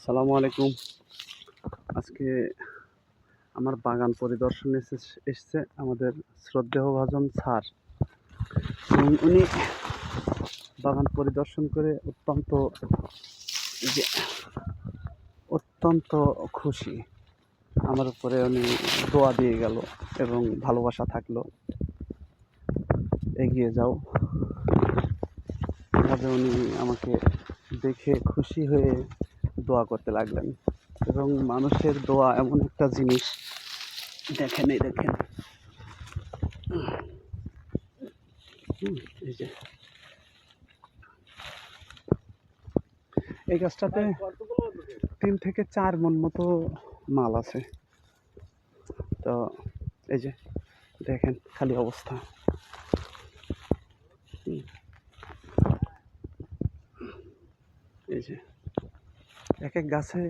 আসসালামু আলাইকুম। আজকে আমার বাগান পরিদর্শনে এসছে আমাদের শ্রদ্ধেয়ভাজন স্যার, এবং উনি বাগান পরিদর্শন করে যে অত্যন্ত খুশি। আমার উপরে উনি দোয়া দিয়ে গেল এবং ভালোবাসা থাকলো, এগিয়ে যাও। এভাবে উনি আমাকে দেখে খুশি হয়ে দোয়া করতে লাগলেন। এবং মানুষের দোয়া এমন একটা জিনিস, দেখেন এই দেখেন, এই যে এই গাছটাতে 3 থেকে 4 মণ মতো মাল আছে। তো এই যে দেখেন খালি অবস্থা। এই যে এক এক গাছে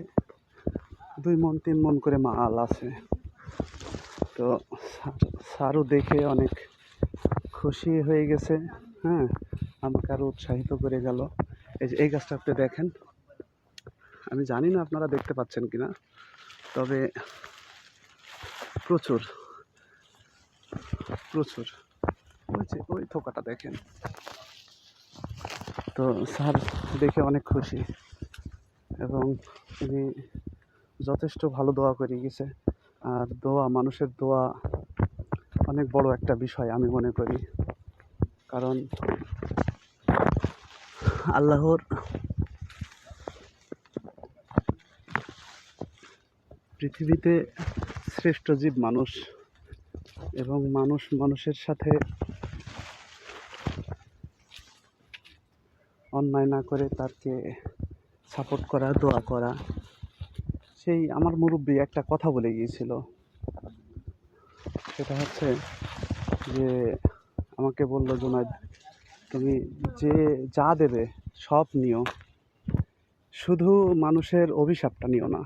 2 মণ 3 মণ করে মাল আছে। তো স্যারও দেখে অনেক খুশি হয়ে গেছে। হ্যাঁ, আমাকে আরও উৎসাহিত করে গেল। এই যে এই গাছটাতে দেখেন, আমি জানি না আপনারা দেখতে পাচ্ছেন কিনা, তবে প্রচুর প্রচুর ওই যে ওই থোকাটা দেখেন। তো স্যার দেখে অনেক খুশি, এবং তিনি যথেষ্ট ভালো দোয়া করে গেছে। আর দোয়া, মানুষের দোয়া অনেক বড় একটা বিষয় আমি মনে করি। কারণ আল্লাহর পৃথিবীতে শ্রেষ্ঠ জীব মানুষ, এবং মানুষ মানুষের সাথে অন্যায় না করে তাকে সাপোর্ট করা, দোয়া করা। সেই আমার মুরব্বি একটা কথা বলে গিয়েছিল, সেটা হচ্ছে যে আমাকে বলল, জুনায়েদ, তুমি যে যা দেবে সব নিও, শুধু মানুষের অভিশাপটা নিও না।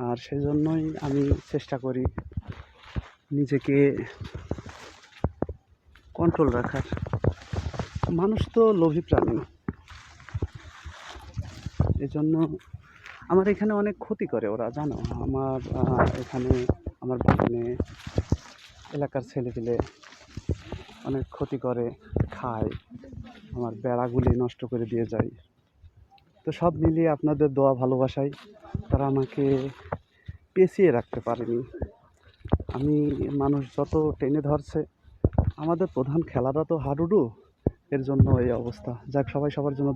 আর সেজন্যই আমি চেষ্টা করি নিজেকে কন্ট্রোল রাখার। মানুষ তো লোভী প্রাণী, এজন্য আমার এখানে অনেক ক্ষতি করে ওরা, জানো। আমার এখানে আমার বাগানে এলাকার ছেলেপেলে অনেক ক্ষতি করে, খায়, আমার বেড়াগুলি নষ্ট করে দিয়ে যায়। তো সব মিলিয়ে আপনাদের দোয়া ভালোবাসায় তারা আমাকে পেঁচিয়ে রাখতে পারেনি। আমি মানুষ যত টেনে ধরছে, আমাদের প্রধান খেলাটা তো হাডুডু, এর জন্য এই অবস্থা। যাক, সবাই সবার জন্য